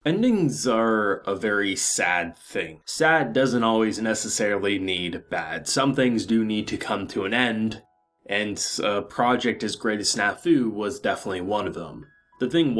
Endings are a very sad thing. Sad doesn't always necessarily need bad. Some things do need to come to an end, and a project as great as Snafu was definitely one of them. The thing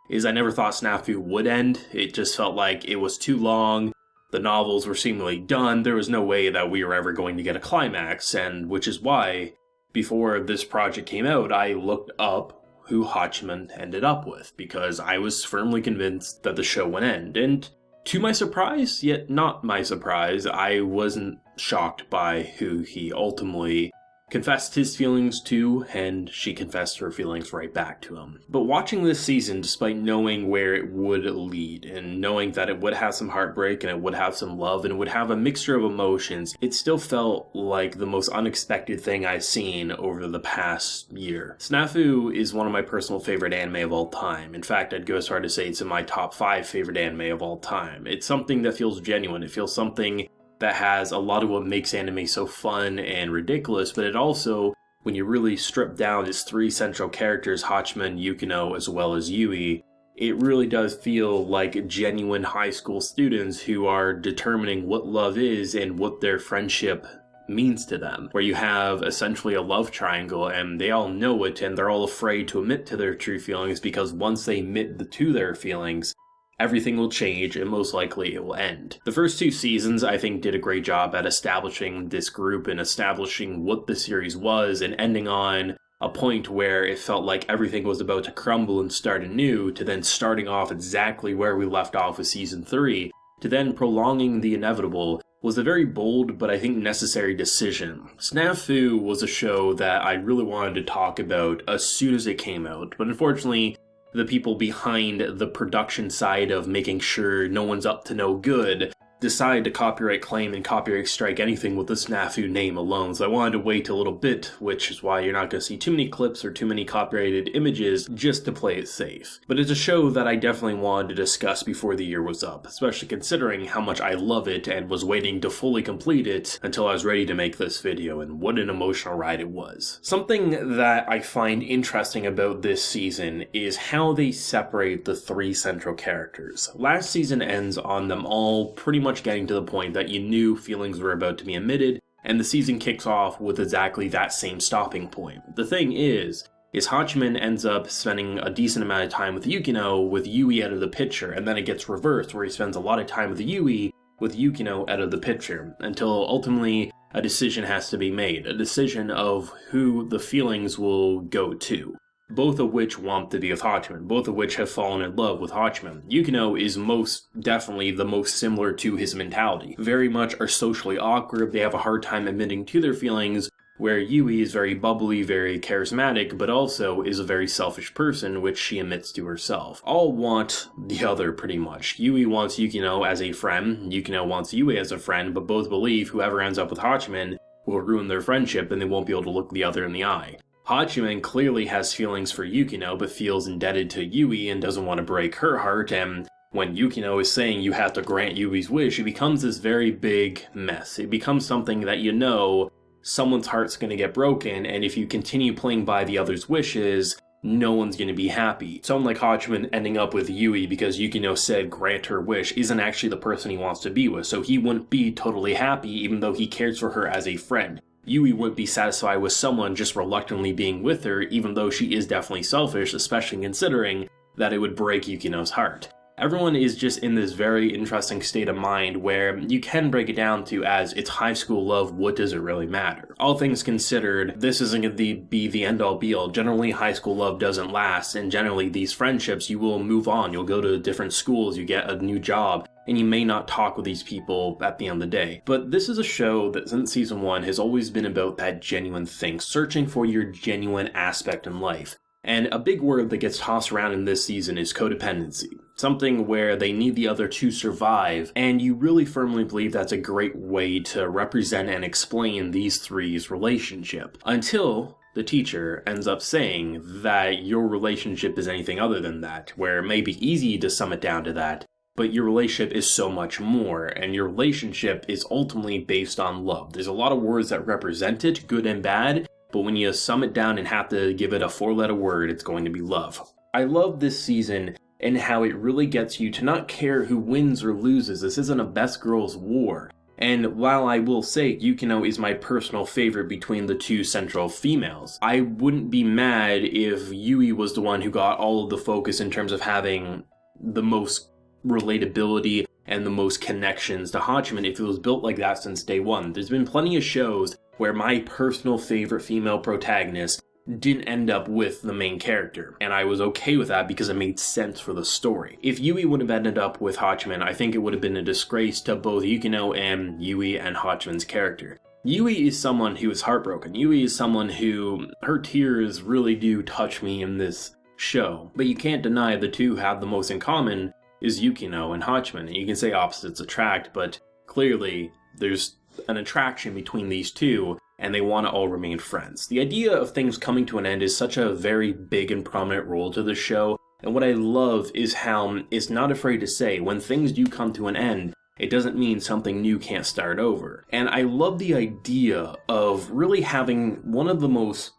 is I never thought Snafu would end. It just felt like it was too long. The novels were seemingly done. There was no way that we were ever going to get a climax, and which is why, before this project came out, I looked up who Hachiman ended up with, because I was firmly convinced that the show would end. And to my surprise, yet not my surprise, I wasn't shocked by who he ultimately confessed his feelings to, and she confessed her feelings right back to him. But watching this season, despite knowing where it would lead, and knowing that it would have some heartbreak, and it would have some love, and it would have a mixture of emotions, it still felt like the most unexpected thing I've seen over the past year. Snafu is one of my personal favorite anime of all time. In fact, I'd go as far to say it's in my top 5 favorite anime of all time. It's something that feels genuine. It feels something that has a lot of what makes anime so fun and ridiculous, but it also, when you really strip down its 3 central characters, Hachiman, Yukino, as well as Yui, it really does feel like genuine high school students who are determining what love is and what their friendship means to them, where you have essentially a love triangle and they all know it and they're all afraid to admit to their true feelings, because once they admit to their feelings, everything will change, and most likely it will end. The first 2 seasons, I think, did a great job at establishing this group and establishing what the series was, and ending on a point where it felt like everything was about to crumble and start anew, to then starting off exactly where we left off with season 3, to then prolonging the inevitable, was a very bold but I think necessary decision. Snafu was a show that I really wanted to talk about as soon as it came out, but unfortunately, the people behind the production side of making sure no one's up to no good decided to copyright claim and copyright strike anything with the Snafu name alone, so I wanted to wait a little bit, which is why you're not going to see too many clips or too many copyrighted images just to play it safe. But it's a show that I definitely wanted to discuss before the year was up, especially considering how much I love it and was waiting to fully complete it until I was ready to make this video, and what an emotional ride it was. Something that I find interesting about this season is how they separate the 3 central characters. Last season ends on them all pretty much getting to the point that you knew feelings were about to be admitted, and the season kicks off with exactly that same stopping point. The thing is Hachiman ends up spending a decent amount of time with Yukino with Yui out of the picture, and then it gets reversed where he spends a lot of time with Yui with Yukino out of the picture, until ultimately a decision has to be made, a decision of who the feelings will go to. Both of which want to be with Hachiman, both of which have fallen in love with Hachiman. Yukino is most definitely the most similar to his mentality. Very much are socially awkward, they have a hard time admitting to their feelings, where Yui is very bubbly, very charismatic, but also is a very selfish person, which she admits to herself. All want the other, pretty much. Yui wants Yukino as a friend, Yukino wants Yui as a friend, but both believe whoever ends up with Hachiman will ruin their friendship and they won't be able to look the other in the eye. Hachiman clearly has feelings for Yukino, but feels indebted to Yui and doesn't want to break her heart, and when Yukino is saying you have to grant Yui's wish, it becomes this very big mess. It becomes something that you know someone's heart's going to get broken, and if you continue playing by the other's wishes, no one's going to be happy. Someone like Hachiman ending up with Yui because Yukino said grant her wish isn't actually the person he wants to be with, so he wouldn't be totally happy even though he cares for her as a friend. Yui wouldn't be satisfied with someone just reluctantly being with her, even though she is definitely selfish, especially considering that it would break Yukino's heart. Everyone is just in this very interesting state of mind where you can break it down to as it's high school love, what does it really matter? All things considered, this isn't going to be the end-all be-all. Generally, high school love doesn't last, and generally these friendships, you will move on. You'll go to different schools, you get a new job, and you may not talk with these people at the end of the day. But this is a show that since season 1 has always been about that genuine thing, searching for your genuine aspect in life. And a big word that gets tossed around in this season is codependency. Something where they need the other to survive, and you really firmly believe that's a great way to represent and explain these three's relationship. Until the teacher ends up saying that your relationship is anything other than that, where it may be easy to sum it down to that, but your relationship is so much more, and your relationship is ultimately based on love. There's a lot of words that represent it, good and bad, but when you sum it down and have to give it a 4-letter word, it's going to be love. I love this season and how it really gets you to not care who wins or loses. This isn't a best girls war. And while I will say Yukino is my personal favorite between the two central females, I wouldn't be mad if Yui was the one who got all of the focus in terms of having the most relatability and the most connections to Hachiman if it was built like that since day one. There's been plenty of shows where my personal favorite female protagonist didn't end up with the main character, and I was okay with that because it made sense for the story. If Yui would have ended up with Hachiman, I think it would have been a disgrace to both Yukino and Yui and Hachiman's character. Yui is someone who is heartbroken. Yui is someone who, her tears really do touch me in this show, but you can't deny the two have the most in common is Yukino and Hachiman. And you can say opposites attract, but clearly there's an attraction between these two, and they want to all remain friends. The idea of things coming to an end is such a very big and prominent role to the show, and what I love is how it's not afraid to say when things do come to an end, it doesn't mean something new can't start over. And I love the idea of really having one of the most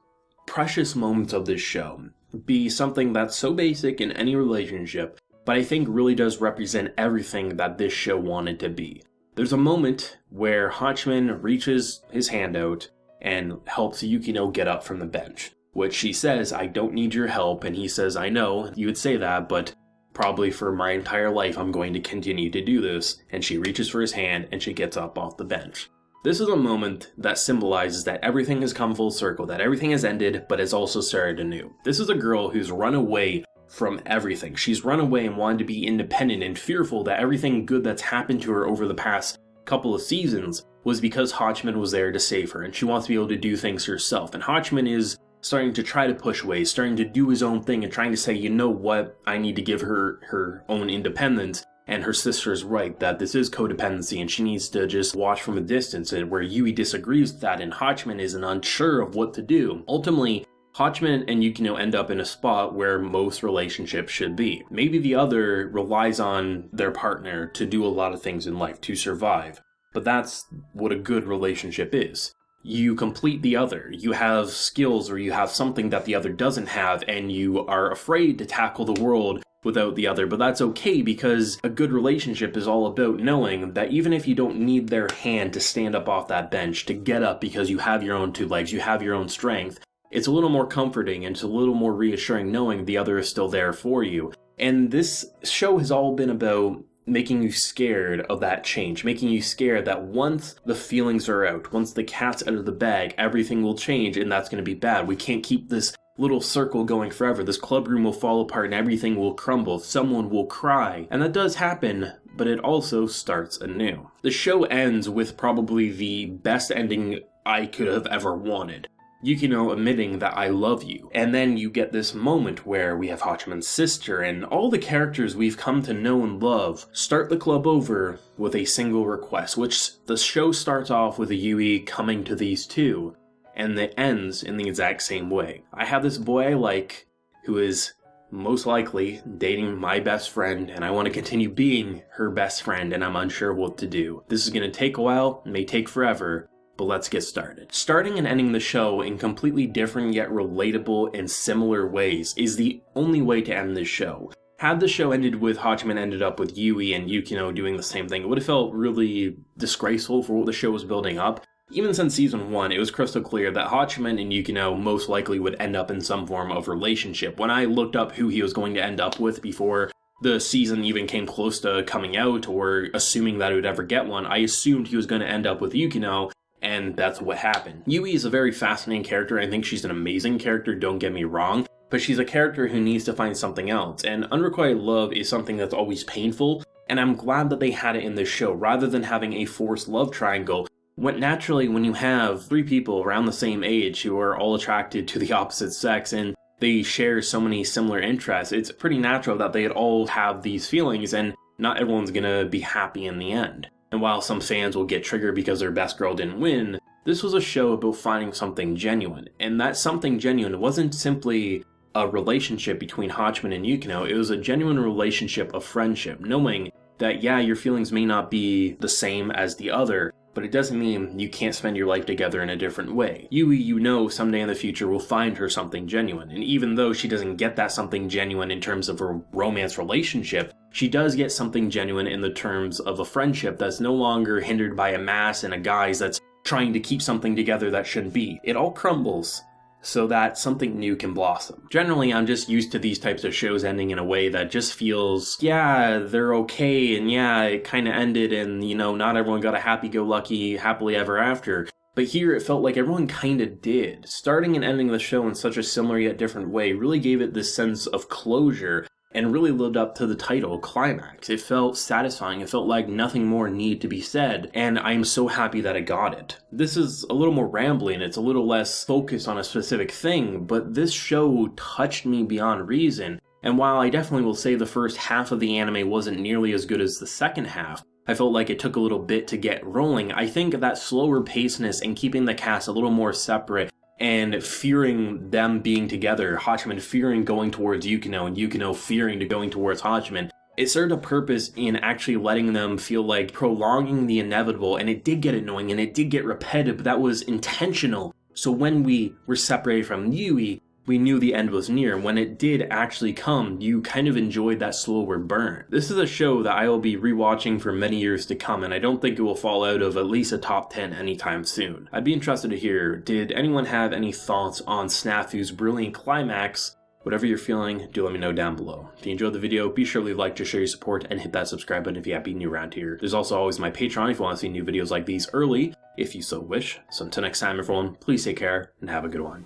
precious moments of this show be something that's so basic in any relationship, but I think really does represent everything that this show wanted to be. There's a moment where Hachiman reaches his hand out and helps Yukino get up from the bench, which she says, "I don't need your help," and he says, "I know, you would say that, but probably for my entire life I'm going to continue to do this," and she reaches for his hand and she gets up off the bench. This is a moment that symbolizes that everything has come full circle, that everything has ended, but has also started anew. This is a girl who's run away from everything. She's run away and wanted to be independent and fearful that everything good that's happened to her over the past couple of seasons was because Hachiman was there to save her, and she wants to be able to do things herself. And Hachiman is starting to try to push away, starting to do his own thing and trying to say, you know what, I need to give her her own independence. And her sister's right, that this is codependency and she needs to just watch from a distance, and where Yui disagrees with that and Hachiman isn't unsure of what to do. Ultimately, Hachiman and Yukino end up in a spot where most relationships should be. Maybe the other relies on their partner to do a lot of things in life, to survive. But that's what a good relationship is. You complete the other. You have skills or you have something that the other doesn't have, and you are afraid to tackle the world without the other. But that's okay, because a good relationship is all about knowing that even if you don't need their hand to stand up off that bench, to get up because you have your own two legs, you have your own strength, it's a little more comforting and it's a little more reassuring knowing the other is still there for you. And this show has all been about making you scared of that change, making you scared that once the feelings are out, once the cat's out of the bag, everything will change and that's going to be bad. We can't keep this little circle going forever. This club room will fall apart and everything will crumble. Someone will cry. And that does happen, but it also starts anew. The show ends with probably the best ending I could have ever wanted. Yukino admitting that I love you. And then you get this moment where we have Hachiman's sister and all the characters we've come to know and love start the club over with a single request, which the show starts off with a Yui coming to these two, and it ends in the exact same way. I have this boy I like who is most likely dating my best friend, and I want to continue being her best friend, and I'm unsure what to do. This is going to take a while, it may take forever, but let's get started. Starting and ending the show in completely different yet relatable and similar ways is the only way to end this show. Had the show ended with Hachiman ended up with Yui and Yukino doing the same thing, it would have felt really disgraceful for what the show was building up. Even since season 1, it was crystal clear that Hachiman and Yukino most likely would end up in some form of relationship. When I looked up who he was going to end up with before the season even came close to coming out, or assuming that it would ever get one, I assumed he was going to end up with Yukino, and that's what happened. Yui is a very fascinating character. I think she's an amazing character, don't get me wrong, but she's a character who needs to find something else, and unrequited love is something that's always painful, and I'm glad that they had it in this show. Rather than having a forced love triangle, naturally when you have 3 people around the same age who are all attracted to the opposite sex and they share so many similar interests, it's pretty natural that they'd all have these feelings, and not everyone's gonna be happy in the end. And while some fans will get triggered because their best girl didn't win, this was a show about finding something genuine. And that something genuine wasn't simply a relationship between Hachiman and Yukino, it was a genuine relationship of friendship, knowing that, yeah, your feelings may not be the same as the other, but it doesn't mean you can't spend your life together in a different way. Yui, you know, someday in the future will find her something genuine, and even though she doesn't get that something genuine in terms of a romance relationship, she does get something genuine in the terms of a friendship that's no longer hindered by a mask and a guise that's trying to keep something together that shouldn't be. It all crumbles so that something new can blossom. Generally, I'm just used to these types of shows ending in a way that just feels, yeah, they're okay, and yeah, it kind of ended, and, you know, not everyone got a happy-go-lucky, happily ever after. But here it felt like everyone kind of did. Starting and ending the show in such a similar yet different way really gave it this sense of closure and really lived up to the title, Climax. It felt satisfying. It felt like nothing more needed to be said, and I'm so happy that I got it. This is a little more rambling, it's a little less focused on a specific thing, but this show touched me beyond reason, and while I definitely will say the first half of the anime wasn't nearly as good as the second half, I felt like it took a little bit to get rolling. I think that slower pacedness and keeping the cast a little more separate and fearing them being together, Hachiman fearing going towards Yukino, and Yukino fearing to going towards Hachiman, it served a purpose in actually letting them feel like prolonging the inevitable, and it did get annoying and it did get repetitive, but that was intentional. So when we were separated from Yui, we knew the end was near. When it did actually come, you kind of enjoyed that slower burn. This is a show that I will be rewatching for many years to come, and I don't think it will fall out of at least a top 10 anytime soon. I'd be interested to hear, did anyone have any thoughts on Snafu's brilliant climax? Whatever you're feeling, do let me know down below. If you enjoyed the video, be sure to like, to show your support, and hit that subscribe button if you have been new around here. There's also always my Patreon if you want to see new videos like these early, if you so wish. So until next time everyone, please take care, and have a good one.